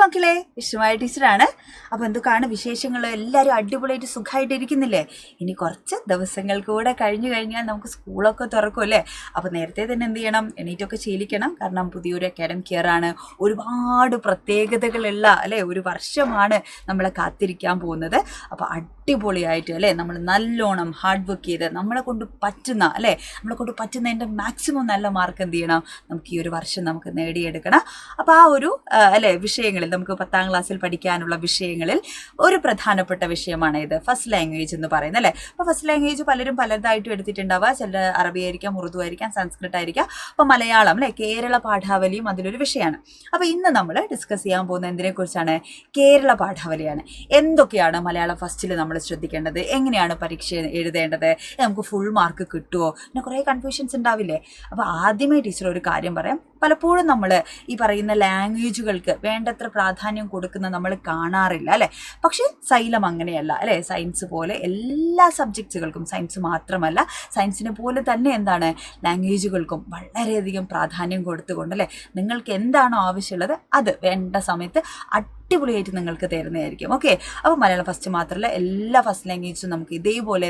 മക്കളെ, വിശ്വമായ ടീച്ചറാണ്. അപ്പോൾ എന്തൊക്കെയാണ് വിശേഷങ്ങൾ? എല്ലാവരും അടിപൊളിയായിട്ട് സുഖമായിട്ടിരിക്കുന്നില്ലേ? ഇനി കുറച്ച് ദിവസങ്ങൾ കൂടെ കഴിഞ്ഞാൽ നമുക്ക് സ്കൂളൊക്കെ തുറക്കുമല്ലേ? അപ്പോൾ നേരത്തെ തന്നെ എന്ത് ചെയ്യണം? എണീറ്റൊക്കെ ശീലിക്കണം. കാരണം പുതിയൊരു അക്കാഡമിക് ഇയർ ആണ്. ഒരുപാട് പ്രത്യേകതകളുള്ള അല്ലേ ഒരു വർഷമാണ് നമ്മളെ കാത്തിരിക്കാൻ പോകുന്നത്. അപ്പോൾ അടിപൊളിയായിട്ട് അല്ലേ നമ്മൾ നല്ലോണം ഹാർഡ് വർക്ക് ചെയ്ത് നമ്മളെ കൊണ്ട് പറ്റുന്നതിൻ്റെ മാക്സിമം നല്ല മാർക്ക് എന്ത് ചെയ്യണം? നമുക്ക് ഈ ഒരു വർഷം നമുക്ക് നേടിയെടുക്കണം. അപ്പോൾ ആ ഒരു അല്ലേ വിഷയങ്ങളിൽ നമുക്ക് 10ാം ക്ലാസ്സിൽ പഠിക്കാനുള്ള വിഷയങ്ങളിൽ ഒരു പ്രധാനപ്പെട്ട വിഷയമാണ് ഇത് ഫസ്റ്റ് ലാംഗ്വേജ് എന്ന് പറയുന്നത് അല്ലേ. അപ്പോൾ ഫസ്റ്റ് ലാംഗ്വേജ് പലരും പലതായിട്ടും എടുത്തിട്ടുണ്ടാവുക. ചില അറബി ആയിരിക്കാം, ഉറുദു ആയിരിക്കാം, സംസ്കൃതം ആയിരിക്കാം. അപ്പോൾ മലയാളം അല്ലേ കേരള പാഠാവലിയും അതിലൊരു വിഷയമാണ്. അപ്പോൾ ഇന്ന് നമ്മൾ ഡിസ്കസ് ചെയ്യാൻ പോകുന്ന എന്തിനെക്കുറിച്ചാണ്? കേരള പാഠാവലിയാണ്. എന്തൊക്കെയാണ് മലയാളം ഫസ്റ്റിൽ നമ്മൾ ശ്രദ്ധിക്കേണ്ടത്? എങ്ങനെയാണ് പരീക്ഷ എഴുതേണ്ടത്? നമുക്ക് ഫുൾ മാർക്ക് കിട്ടുമോ? പിന്നെ കുറേ കൺഫ്യൂഷൻസ് ഉണ്ടാവില്ലേ? അപ്പോൾ ആദ്യമേ ടീച്ചർ ഒരു കാര്യം പറയാം. പലപ്പോഴും നമ്മൾ ഈ പറയുന്ന ലാംഗ്വേജുകൾക്ക് വേണ്ടത്ര പ്രാധാന്യം കൊടുക്കുന്ന നമ്മൾ കാണാറില്ല അല്ലേ. പക്ഷേ സൈലം അങ്ങനെയല്ല അല്ലേ. സയൻസ് പോലെ എല്ലാ സബ്ജക്റ്റുകൾക്കും, സയൻസ് മാത്രമല്ല സയൻസിനെ പോലെ തന്നെ എന്താണ് ലാംഗ്വേജുകൾക്കും വളരെയധികം പ്രാധാന്യം കൊടുത്തുകൊണ്ട് അല്ലേ നിങ്ങൾക്ക് എന്താണോ ആവശ്യമുള്ളത് അത് വേണ്ട സമയത്ത് അടിപൊളിയായിട്ട് നിങ്ങൾക്ക് തരുന്നതായിരിക്കും. ഓക്കെ, അപ്പോൾ മലയാളം ഫസ്റ്റ് മാത്രമല്ല എല്ലാ ഫസ്റ്റ് ലാംഗ്വേജും നമുക്ക് ഇതേപോലെ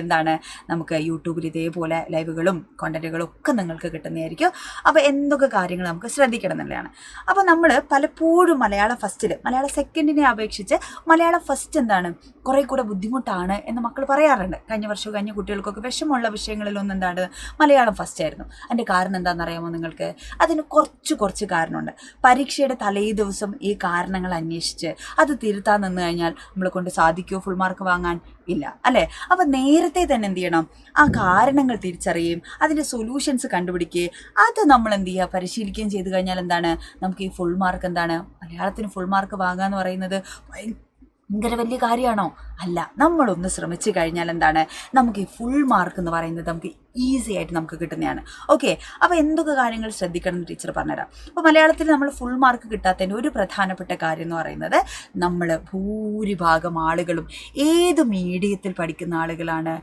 നമുക്ക് യൂട്യൂബിൽ ഇതേപോലെ ലൈവുകളും കോണ്ടന്റുകളും ഒക്കെ നിങ്ങൾക്ക് കിട്ടുന്നതായിരിക്കും. അപ്പോൾ എന്തൊക്കെ കാര്യങ്ങൾ നമുക്ക് ശ്രദ്ധിക്കണം എന്നുള്ളതാണ്. അപ്പോൾ നമ്മൾ പലപ്പോഴും മലയാളം സെക്കൻഡിനെ അപേക്ഷിച്ച് മലയാളം ഫസ്റ്റ് കുറേ കൂടെ ബുദ്ധിമുട്ടാണ് എന്ന് മക്കൾ പറയാറുണ്ട്. കഴിഞ്ഞ കുട്ടികൾക്കൊക്കെ വിഷമമുള്ള വിഷയങ്ങളിലൊന്നും മലയാളം ഫസ്റ്റ് ആയിരുന്നു. അതിൻ്റെ കാരണം എന്താണെന്നറിയാമോ നിങ്ങൾക്ക്? അതിന് കുറച്ച് കാരണമുണ്ട്. പരീക്ഷയുടെ തലേ ദിവസം ഈ കാരണങ്ങൾ അന്വേഷിച്ച് അത് തിരുത്താൻ നിന്ന് കഴിഞ്ഞാൽ നമ്മളെ കൊണ്ട് സാധിക്കുമോ ഫുൾ മാർക്ക് വാങ്ങാൻ? ഇല്ല അല്ലേ. അപ്പം നേരത്തെ തന്നെ എന്ത് ചെയ്യണം? ആ കാരണങ്ങൾ തിരിച്ചറിയുകയും അതിൻ്റെ സൊല്യൂഷൻസ് കണ്ടുപിടിക്കുകയും അത് നമ്മൾ എന്ത് ചെയ്യുക? പരിശീലിക്കുകയും ചെയ്ത് കഴിഞ്ഞാൽ നമുക്ക് ഈ ഫുൾ മാർക്ക് മലയാളത്തിന് ഫുൾ മാർക്ക് വാങ്ങുക എന്ന് പറയുന്നത് ഭയങ്കര വലിയ കാര്യമാണോ? അല്ല. നമ്മളൊന്ന് ശ്രമിച്ചു കഴിഞ്ഞാൽ നമുക്ക് ഈ ഫുൾ മാർക്ക് എന്ന് പറയുന്നത് നമുക്ക് ഈസി ആയിട്ട് നമുക്ക് കിട്ടുന്നതാണ്. ഓക്കെ, അപ്പോൾ എന്തൊക്കെ കാര്യങ്ങൾ ശ്രദ്ധിക്കണം എന്ന് ടീച്ചർ പറഞ്ഞുതരാം. അപ്പോൾ മലയാളത്തിൽ നമ്മൾ ഫുൾ മാർക്ക് കിട്ടാത്തതിൻ്റെ ഒരു പ്രധാനപ്പെട്ട കാര്യം എന്ന് പറയുന്നത് നമ്മൾ ഭൂരിഭാഗം ആളുകളും ഏത് മീഡിയത്തിൽ പഠിക്കുന്ന ആളുകളാണ്?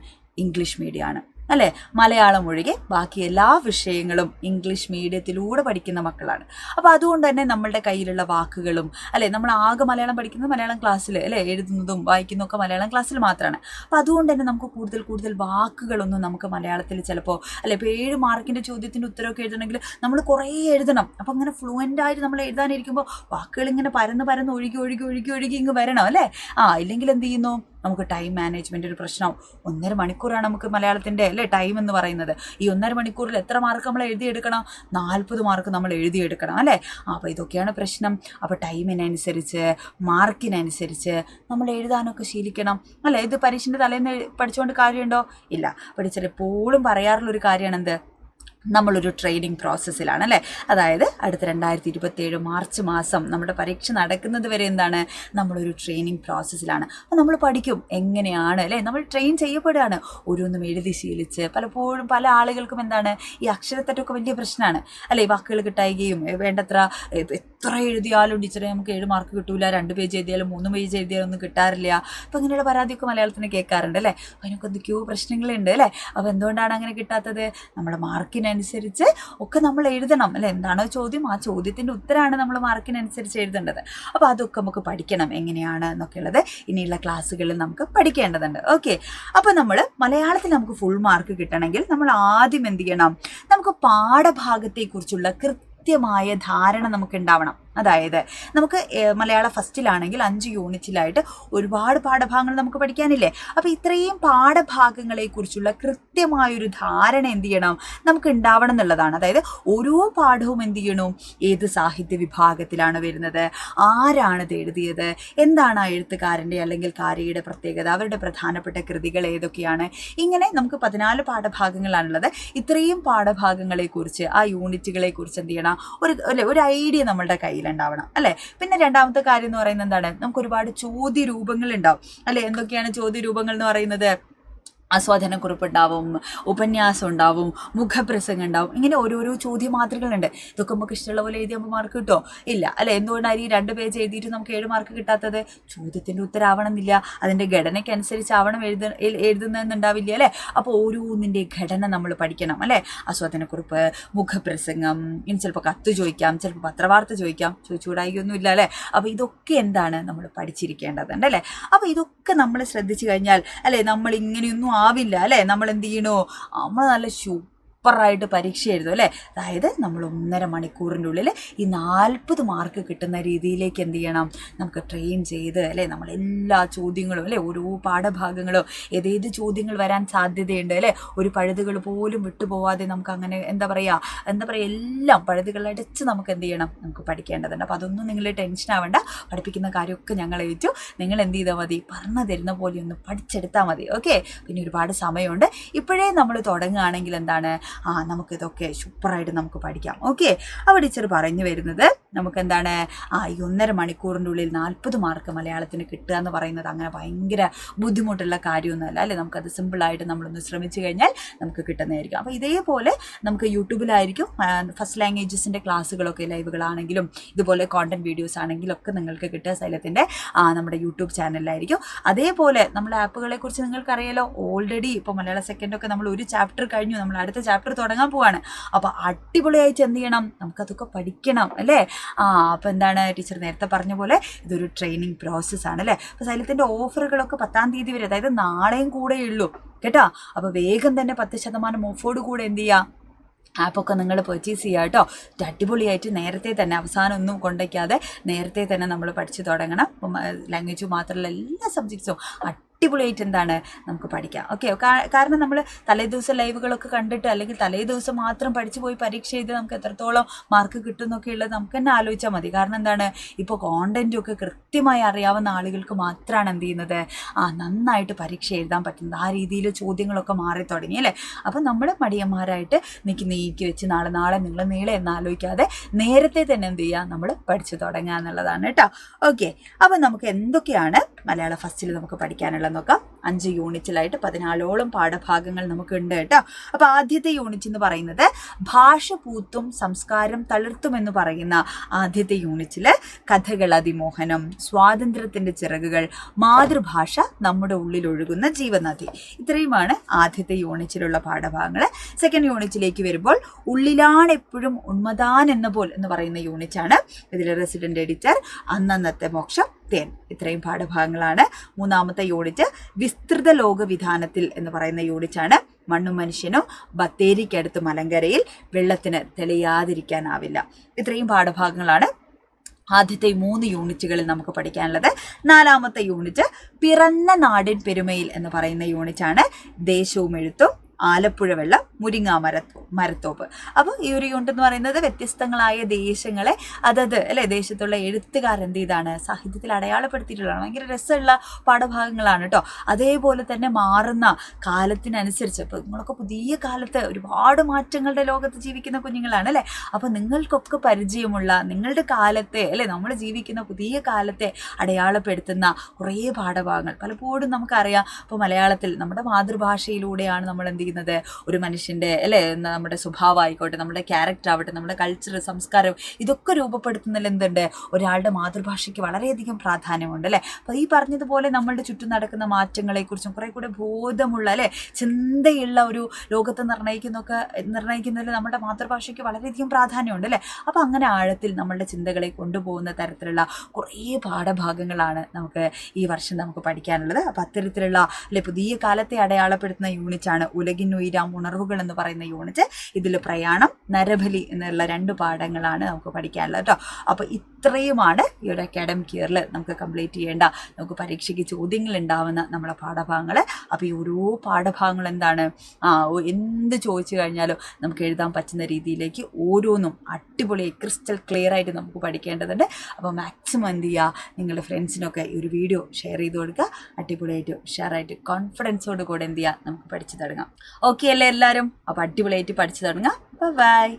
ഇംഗ്ലീഷ് മീഡിയമാണ് അല്ലേ. മലയാളം ഒഴികെ ബാക്കി എല്ലാ വിഷയങ്ങളും ഇംഗ്ലീഷ് മീഡിയത്തിലൂടെ പഠിക്കുന്ന മക്കളാണ്. അപ്പോൾ അതുകൊണ്ട് തന്നെ നമ്മളുടെ കയ്യിലുള്ള വാക്കുകളും അല്ലേ നമ്മൾ ആകെ മലയാളം പഠിക്കുന്നത് മലയാളം ക്ലാസ്സിൽ അല്ലേ എഴുതുന്നതും വായിക്കുന്നതും ഒക്കെ മലയാളം ക്ലാസ്സിൽ മാത്രമാണ്. അപ്പോൾ അതുകൊണ്ട് തന്നെ നമുക്ക് കൂടുതൽ വാക്കുകളൊന്നും നമുക്ക് മലയാളത്തിൽ ചിലപ്പോൾ അല്ലെ ഇപ്പോൾ 7 മാർക്കിൻ്റെ ചോദ്യത്തിൻ്റെ ഉത്തരവൊക്കെ എഴുതണമെങ്കിൽ നമ്മൾ കുറേ എഴുതണം. അപ്പോൾ അങ്ങനെ ഫ്ലുവൻ്റായിട്ട് നമ്മൾ എഴുതാനിരിക്കുമ്പോൾ വാക്കുകൾ ഇങ്ങനെ പരന്ന് ഒഴുകി ഇങ്ങ് വരണം അല്ലേ. ഇല്ലെങ്കിൽ എന്ത് ചെയ്യുന്നു? നമുക്ക് ടൈം മാനേജ്മെൻ്റ് ഒരു പ്രശ്നമാവും. 1.5 മണിക്കൂറാണ് നമുക്ക് മലയാളത്തിൻ്റെ അല്ലേ ടൈം എന്ന് പറയുന്നത്. ഈ 1.5 മണിക്കൂറിൽ എത്ര മാർക്ക് നമ്മൾ എഴുതിയെടുക്കണം? 40 മാർക്ക് നമ്മൾ എഴുതിയെടുക്കണം അല്ലേ. അപ്പോൾ ഇതൊക്കെയാണ് പ്രശ്നം. അപ്പോൾ ടൈമിനനുസരിച്ച് മാർക്കിനനുസരിച്ച് നമ്മൾ എഴുതാനൊക്കെ ശീലിക്കണം അല്ലേ. ഇത് പരീക്ഷൻ്റെ തലേന്ന് പഠിച്ചുകൊണ്ട് കാര്യമുണ്ടോ? ഇല്ല. ടീച്ചർ എപ്പോഴും പറയാറുള്ളൊരു കാര്യമാണ് നമ്മളൊരു ട്രെയിനിങ് പ്രോസസ്സിലാണ് അല്ലേ. അതായത് അടുത്ത 2027 മാർച്ച് മാസം നമ്മുടെ പരീക്ഷ നടക്കുന്നത് വരെ നമ്മളൊരു ട്രെയിനിങ് പ്രോസസ്സിലാണ്. അപ്പോൾ നമ്മൾ പഠിക്കും എങ്ങനെയാണ് അല്ലേ നമ്മൾ ട്രെയിൻ ചെയ്യപ്പെടുകയാണ്. ഓരോന്നും എഴുതി ശീലിച്ച് പലപ്പോഴും പല ആളുകൾക്കും ഈ അക്ഷരത്തെറ്റൊക്കെ വലിയ പ്രശ്നമാണ് അല്ലേ. വാക്കുകൾ കിട്ടായികയും വേണ്ടത്ര എത്ര എഴുതിയാലും ടീച്ചറെ നമുക്ക് 7 മാർക്ക് കിട്ടൂല, 2 പേജ് എഴുതിയാലും 3 പേജ് എഴുതിയാലും ഒന്നും കിട്ടാറില്ല. അപ്പോൾ ഇങ്ങനെയുള്ള പരാതിയൊക്കെ മലയാളത്തിന് കേൾക്കാറുണ്ട് അല്ലേ. അപ്പോൾ അതിനൊക്കെ എന്തൊക്കെയോ പ്രശ്നങ്ങളുണ്ട് അല്ലേ. അപ്പോൾ എന്തുകൊണ്ടാണ് അങ്ങനെ കിട്ടാത്തത്? നമ്മുടെ മാർക്കിനനുസരിച്ച് ഒക്കെ നമ്മൾ എഴുതണം അല്ലേ. എന്താണോ ചോദ്യം ആ ചോദ്യത്തിൻ്റെ ഉത്തരമാണ് നമ്മൾ മാർക്കിനനുസരിച്ച് എഴുതേണ്ടത്. അപ്പോൾ അതൊക്കെ നമുക്ക് പഠിക്കണം എങ്ങനെയാണ് എന്നൊക്കെയുള്ളത് ഇനിയുള്ള ക്ലാസ്സുകളിൽ നമുക്ക് പഠിക്കേണ്ടതുണ്ട്. ഓക്കെ, അപ്പോൾ നമ്മൾ മലയാളത്തിൽ നമുക്ക് ഫുൾ മാർക്ക് കിട്ടണമെങ്കിൽ നമ്മൾ ആദ്യം എന്ത് ചെയ്യണം? നമുക്ക് പാഠഭാഗത്തെക്കുറിച്ചുള്ള കൃത്യമായ ധാരണ നമുക്ക് ഉണ്ടാവണം. അതായത് നമുക്ക് മലയാളം ഫസ്റ്റിലാണെങ്കിൽ 5 യൂണിറ്റിലായിട്ട് ഒരുപാട് പാഠഭാഗങ്ങൾ നമുക്ക് പഠിക്കാനില്ലേ. അപ്പോൾ ഇത്രയും പാഠഭാഗങ്ങളെക്കുറിച്ചുള്ള കൃത്യമായൊരു ധാരണ എന്ത് ചെയ്യണം? നമുക്ക് ഉണ്ടാവണം എന്നുള്ളതാണ്. അതായത് ഓരോ പാഠവും എന്ത് ചെയ്യണം? ഏത് സാഹിത്യ വിഭാഗത്തിലാണ് വരുന്നത്, ആരാണ് ഇത് എഴുതിയത്, എന്താണ് ആ എഴുത്തുകാരൻ്റെ അല്ലെങ്കിൽ കാരിയുടെ പ്രത്യേകത, അവരുടെ പ്രധാനപ്പെട്ട കൃതികൾ ഏതൊക്കെയാണ്. ഇങ്ങനെ നമുക്ക് 14 പാഠഭാഗങ്ങളാണുള്ളത്. ഇത്രയും പാഠഭാഗങ്ങളെക്കുറിച്ച് ആ യൂണിറ്റുകളെക്കുറിച്ച് എന്ത് ചെയ്യണം? ഒരു ഐഡിയ നമ്മളുടെ കയ്യിലുണ്ടാവണം അല്ലേ. പിന്നെ രണ്ടാമത്തെ കാര്യം എന്ന് പറയുന്നത് നമുക്ക് ഒരുപാട് ചോദ്യ രൂപങ്ങൾ ഉണ്ടാവും അല്ലേ. എന്തൊക്കെയാണ് ചോദ്യ രൂപങ്ങൾ എന്ന് പറയുന്നത്? ആസ്വാദനക്കുറിപ്പ് ഉണ്ടാവും, ഉപന്യാസം ഉണ്ടാവും, മുഖപ്രസംഗം ഉണ്ടാവും. ഇങ്ങനെ ഓരോരോ ചോദ്യമാതൃകളുണ്ട്. ഇതൊക്കെ നമുക്ക് ഇഷ്ടമുള്ള പോലെ എഴുതിയാൽ മാർക്ക് കിട്ടുമോ? ഇല്ല അല്ലെ. എന്തുകൊണ്ടാണ് ഈ 2 പേജ് എഴുതിയിട്ട് നമുക്ക് 7 മാർക്ക് കിട്ടാത്തത്? ചോദ്യത്തിൻ്റെ ഉത്തരമാവണമെന്നില്ല, അതിൻ്റെ ഘടനയ്ക്കനുസരിച്ചാവണം എഴുതുന്നതെന്നുണ്ടാവില്ല അല്ലേ. അപ്പോൾ ഓരോന്നിൻ്റെ ഘടന നമ്മൾ പഠിക്കണം അല്ലേ. ആസ്വാദനക്കുറിപ്പ്, മുഖപ്രസംഗം, ഇനി ചിലപ്പോൾ കത്ത് ചോദിക്കാം, ചിലപ്പോൾ പത്രവാർത്ത ചോദിക്കാം, ചോദിച്ചുകൂടായിക്കൊന്നും ഇല്ല അല്ലേ. അപ്പോൾ ഇതൊക്കെ എന്താണ് നമ്മൾ പഠിച്ചിരിക്കേണ്ടതുണ്ട് അല്ലേ. അപ്പോൾ ഇതൊക്കെ നമ്മൾ ശ്രദ്ധിച്ചു കഴിഞ്ഞാൽ അല്ലേ, നമ്മൾ ഇങ്ങനെയൊന്നും ആവില്ല അല്ലേ. നമ്മൾ എന്ത് ചെയ്യണോ, നമ്മൾ നല്ല സൂപ്പറായിട്ട് പരീക്ഷ എഴുതും അല്ലേ. അതായത് നമ്മൾ 1.5 മണിക്കൂറിൻ്റെ ഉള്ളിൽ ഈ 40 മാർക്ക് കിട്ടുന്ന രീതിയിലേക്ക് എന്ത് ചെയ്യണം, നമുക്ക് ട്രെയിൻ ചെയ്ത് അല്ലേ. നമ്മളെല്ലാ ചോദ്യങ്ങളും അല്ലേ, ഓരോ പാഠഭാഗങ്ങളും ഏതേത് ചോദ്യങ്ങൾ വരാൻ സാധ്യതയുണ്ട് അല്ലേ, ഒരു പഴുതുകൾ പോലും വിട്ടുപോവാതെ നമുക്ക് അങ്ങനെ എന്താ പറയുക എല്ലാം പഴുതുകളടച്ച് നമുക്ക് എന്ത് ചെയ്യണം, നമുക്ക് പഠിക്കേണ്ടതുണ്ട്. അപ്പോൾ അതൊന്നും നിങ്ങൾ ടെൻഷൻ ആവേണ്ട. പഠിപ്പിക്കുന്ന കാര്യമൊക്കെ ഞങ്ങൾ ഏറ്റു. നിങ്ങൾ എന്ത് ചെയ്താൽ മതി, പറഞ്ഞു തരുന്ന പോലെ ഒന്ന് പഠിച്ചെടുത്താൽ മതി. ഓക്കെ. പിന്നെ ഒരുപാട് സമയമുണ്ട്. ഇപ്പോഴേ നമ്മൾ തുടങ്ങുകയാണെങ്കിൽ എന്താണ്, നമുക്കിതൊക്കെ സൂപ്പറായിട്ട് നമുക്ക് പഠിക്കാം. ഓക്കെ. അപ്പോൾ ടീച്ചർ പറഞ്ഞു വരുന്നത് നമുക്കെന്താണ്, ഈ 1.5 മണിക്കൂറിൻ്റെ ഉള്ളിൽ 40 മാർക്ക് മലയാളത്തിന് കിട്ടുക എന്ന് പറയുന്നത് അങ്ങനെ ഭയങ്കര ബുദ്ധിമുട്ടുള്ള കാര്യമൊന്നുമല്ല അല്ലേ. നമുക്കത് സിമ്പിളായിട്ട് നമ്മളൊന്ന് ശ്രമിച്ചു കഴിഞ്ഞാൽ നമുക്ക് കിട്ടുന്നതായിരിക്കും. അപ്പോൾ ഇതേപോലെ നമുക്ക് യൂട്യൂബിലായിരിക്കും ഫസ്റ്റ് ലാംഗ്വേജസിൻ്റെ ക്ലാസ്സുകളൊക്കെ, ലൈവുകളാണെങ്കിലും ഇതുപോലെ കോണ്ടന്റ് വീഡിയോസ് ആണെങ്കിലും ഒക്കെ നിങ്ങൾക്ക് കിട്ടുക സൈലത്തിൻ്റെ നമ്മുടെ യൂട്യൂബ് ചാനലിലായിരിക്കും. അതേപോലെ നമ്മുടെ ആപ്പുകളെ കുറിച്ച് നിങ്ങൾക്കറിയാലോ. ഓൾറെഡി ഇപ്പോൾ മലയാള സെക്കൻഡൊക്കെ നമ്മൾ ഒരു ചാപ്റ്റർ കഴിഞ്ഞു, നമ്മൾ അടുത്ത ചാപ്റ്റർ തുടങ്ങാൻ പോവാണ്. അപ്പോൾ അടിപൊളിയായിട്ട് എന്ത് ചെയ്യണം, നമുക്കതൊക്കെ പഠിക്കണം അല്ലേ. അപ്പോൾ എന്താണ്, ടീച്ചർ നേരത്തെ പറഞ്ഞ പോലെ ഇതൊരു ട്രെയിനിങ് പ്രോസസ്സാണ് അല്ലേ. അപ്പോൾ സൈലത്തിൻ്റെ ഓഫറുകളൊക്കെ 10-ാം തീയതി വരെ, അതായത് നാളെയും കൂടെ ഉള്ളൂ കേട്ടോ. അപ്പോൾ വേഗം തന്നെ 10% ഓഫോട് കൂടെ എന്ത് ചെയ്യുക, ആപ്പൊക്കെ നിങ്ങൾ പർച്ചേസ് ചെയ്യുക കേട്ടോ. അടിപൊളിയായിട്ട് നേരത്തെ തന്നെ, അവസാനം ഒന്നും കൊണ്ടുവയ്ക്കാതെ നേരത്തെ തന്നെ നമ്മൾ പഠിച്ചു തുടങ്ങണം. ലാംഗ്വേജ് മാത്രമല്ല എല്ലാ സബ്ജക്ട്സും അടിപൊളിയായിട്ട് എന്താണ് നമുക്ക് പഠിക്കാം. ഓക്കെ. കാരണം നമ്മൾ തലേദിവസം ലൈവുകളൊക്കെ കണ്ടിട്ട് അല്ലെങ്കിൽ തലേദിവസം മാത്രം പഠിച്ചു പോയി പരീക്ഷ ചെയ്ത് നമുക്ക് എത്രത്തോളം മാർക്ക് കിട്ടും എന്നൊക്കെ ഉള്ളത് നമുക്ക് തന്നെ ആലോചിച്ചാൽ മതി. കാരണം എന്താണ്, ഇപ്പോൾ കോണ്ടൻറ്റൊക്കെ കൃത്യമായി അറിയാവുന്ന ആളുകൾക്ക് മാത്രമാണ് എന്ത് ചെയ്യുന്നത്, നന്നായിട്ട് പരീക്ഷ എഴുതാൻ പറ്റുന്നത്. ആ രീതിയിൽ ചോദ്യങ്ങളൊക്കെ മാറി തുടങ്ങി അല്ലേ. അപ്പം നമ്മൾ മടിയന്മാരായിട്ട് നീക്കി വെച്ച് നാളെ നിങ്ങൾ നീളെ എന്നാലോചിക്കാതെ നേരത്തെ തന്നെ എന്ത് ചെയ്യുക, നമ്മൾ പഠിച്ചു തുടങ്ങുക എന്നുള്ളതാണ് കേട്ടോ. ഓക്കെ. അപ്പം നമുക്ക് എന്തൊക്കെയാണ് മലയാള ഫസ്റ്റിൽ നമുക്ക് പഠിക്കാനുള്ളത് നോക്കാം. 5 യൂണിറ്റിലായിട്ട് 14ഓളം പാഠഭാഗങ്ങൾ നമുക്കുണ്ട് കേട്ടോ. അപ്പോൾ ആദ്യത്തെ യൂണിറ്റ് എന്ന് പറയുന്നത് ഭാഷ പൂത്തും സംസ്കാരം തളിർത്തും എന്ന് പറയുന്ന ആദ്യത്തെ യൂണിറ്റിൽ കഥകൾ അതിമോഹനം, സ്വാതന്ത്ര്യത്തിൻ്റെ ചിറകുകൾ, മാതൃഭാഷ നമ്മുടെ ഉള്ളിൽ ഒഴുകുന്ന ജീവനദി, ഇത്രയുമാണ് ആദ്യത്തെ യൂണിറ്റിലുള്ള പാഠഭാഗങ്ങൾ. സെക്കൻഡ് യൂണിറ്റിലേക്ക് വരുമ്പോൾ ഉള്ളിലാണ് എപ്പോഴും ഉന്മദാൻ എന്ന പോൽ എന്ന് പറയുന്ന യൂണിറ്റാണ്. ഇതിൽ റെസിഡന്റ് എഡിറ്റർ, അന്നന്നത്തെ മോക്ഷം, തേൻ, ഇത്രയും പാഠഭാഗങ്ങളാണ്. മൂന്നാമത്തെ യൂണിറ്റ് വിസ്തൃത ലോക വിധാനത്തിൽ എന്ന് പറയുന്ന യൂണിറ്റാണ്. മണ്ണും മനുഷ്യനും, ബത്തേരിക്കടുത്ത് മലങ്കരയിൽ, വെള്ളത്തിന് തെളിയാതിരിക്കാനാവില്ല, ഇത്രയും പാഠഭാഗങ്ങളാണ് ആദ്യത്തെ 3 യൂണിറ്റുകളിൽ നമുക്ക് പഠിക്കാനുള്ളത്. 4ാമത്തെ യൂണിറ്റ് പിറന്ന നാടിൻ പെരുമയിൽ എന്ന് പറയുന്ന യൂണിറ്റാണ്. ദേശവും എഴുത്തും, ആലപ്പുഴ വെള്ളം, മുരിങ്ങ മരത്തോപ്പ്. അപ്പോൾ ഈ ഒരു യൂണിറ്റ് എന്ന് പറയുന്നത് വ്യത്യസ്തങ്ങളായ ദേശങ്ങളെ അതത് അല്ലേ ദേശത്തുള്ള എഴുത്തുകാരെന്ത് ചെയ്താണ് സാഹിത്യത്തിൽ അടയാളപ്പെടുത്തിയിട്ടുള്ളതാണ്. ഭയങ്കര രസമുള്ള പാഠഭാഗങ്ങളാണ് കേട്ടോ. അതേപോലെ തന്നെ മാറുന്ന കാലത്തിനനുസരിച്ച്, ഇപ്പോൾ നിങ്ങളൊക്കെ പുതിയ കാലത്ത് ഒരുപാട് മാറ്റങ്ങളുടെ ലോകത്ത് ജീവിക്കുന്ന കുഞ്ഞുങ്ങളാണ് അല്ലേ. അപ്പോൾ നിങ്ങൾക്കൊക്കെ പരിചയമുള്ള നിങ്ങളുടെ കാലത്തെ അല്ലേ, നമ്മൾ ജീവിക്കുന്ന പുതിയ കാലത്തെ അടയാളപ്പെടുത്തുന്ന കുറേ പാഠഭാഗങ്ങൾ പലപ്പോഴും നമുക്കറിയാം. ഇപ്പോൾ മലയാളത്തിൽ നമ്മുടെ മാതൃഭാഷയിലൂടെയാണ് നമ്മൾ എന്ത് ചെയ്യുന്നത്, ഒരു മനുഷ്യൻ്റെ അല്ലേ, നമ്മുടെ സ്വഭാവമായിക്കോട്ടെ, നമ്മുടെ ക്യാരക്ടർ ആവട്ടെ, നമ്മുടെ കൾച്ചർ, സംസ്കാരം, ഇതൊക്കെ രൂപപ്പെടുത്തുന്നതിൽ എന്തുണ്ട്, ഒരാളുടെ മാതൃഭാഷയ്ക്ക് വളരെയധികം പ്രാധാന്യമുണ്ട് അല്ലേ. അപ്പോൾ ഈ പറഞ്ഞതുപോലെ നമ്മളുടെ ചുറ്റും നടക്കുന്ന മാറ്റങ്ങളെക്കുറിച്ചും കുറേ കൂടെ ബോധമുള്ള അല്ലേ, ചിന്തയുള്ള ഒരു ലോകത്തെ നിർണ്ണയിക്കുന്നതിൽ നമ്മുടെ മാതൃഭാഷയ്ക്ക് വളരെയധികം പ്രാധാന്യമുണ്ട് അല്ലേ. അപ്പോൾ അങ്ങനെ ആഴത്തിൽ നമ്മളുടെ ചിന്തകളെ കൊണ്ടുപോകുന്ന തരത്തിലുള്ള കുറേ പാഠഭാഗങ്ങളാണ് നമുക്ക് ഈ വർഷം നമുക്ക് പഠിക്കാനുള്ളത്. അപ്പോൾ അത്തരത്തിലുള്ള അല്ലെ പുതിയ കാലത്തെ അടയാളപ്പെടുത്തുന്ന യൂണിറ്റാണ് ഉലകിനുയരാം ഉണർവുകൾ എന്ന് പറയുന്ന യൂണിറ്റ്. ഇതിൽ പ്രയാണം, നരബലി എന്നുള്ള 2 പാഠങ്ങളാണ് നമുക്ക് പഠിക്കാനുള്ളത് കേട്ടോ. അപ്പോൾ ഇത്രയുമാണ് ഈ ഒരു അക്കാഡമിക് ഇയറിൽ നമുക്ക് കംപ്ലീറ്റ് ചെയ്യേണ്ട, നമുക്ക് പരീക്ഷയ്ക്ക് ചോദ്യങ്ങൾ ഉണ്ടാവുന്ന നമ്മുടെ പാഠഭാഗങ്ങൾ. അപ്പോൾ ഈ ഓരോ പാഠഭാഗങ്ങൾ എന്താണ്, എന്ത് ചോദിച്ചു കഴിഞ്ഞാലും നമുക്ക് എഴുതാൻ പറ്റുന്ന രീതിയിലേക്ക് ഓരോന്നും അടിപൊളിയായി ക്രിസ്റ്റൽ ക്ലിയർ ആയിട്ട് നമുക്ക് പഠിക്കേണ്ടതുണ്ട്. അപ്പോൾ മാക്സിമം എന്ത് ചെയ്യുക, നിങ്ങളുടെ ഫ്രണ്ട്സിനൊക്കെ ഈ ഒരു വീഡിയോ ഷെയർ ചെയ്ത് കൊടുക്കുക. അടിപൊളിയായിട്ട് ഉഷാറായിട്ട് കോൺഫിഡൻസോട് കൂടെ എന്ത് ചെയ്യുക, നമുക്ക് പഠിച്ചു തുടങ്ങാം. ഓക്കെ അല്ലേ എല്ലാവരും? അപ്പോൾ അടിപൊളിയായിട്ട് പഠിച്ചു തുടങ്ങാം. ബൈ.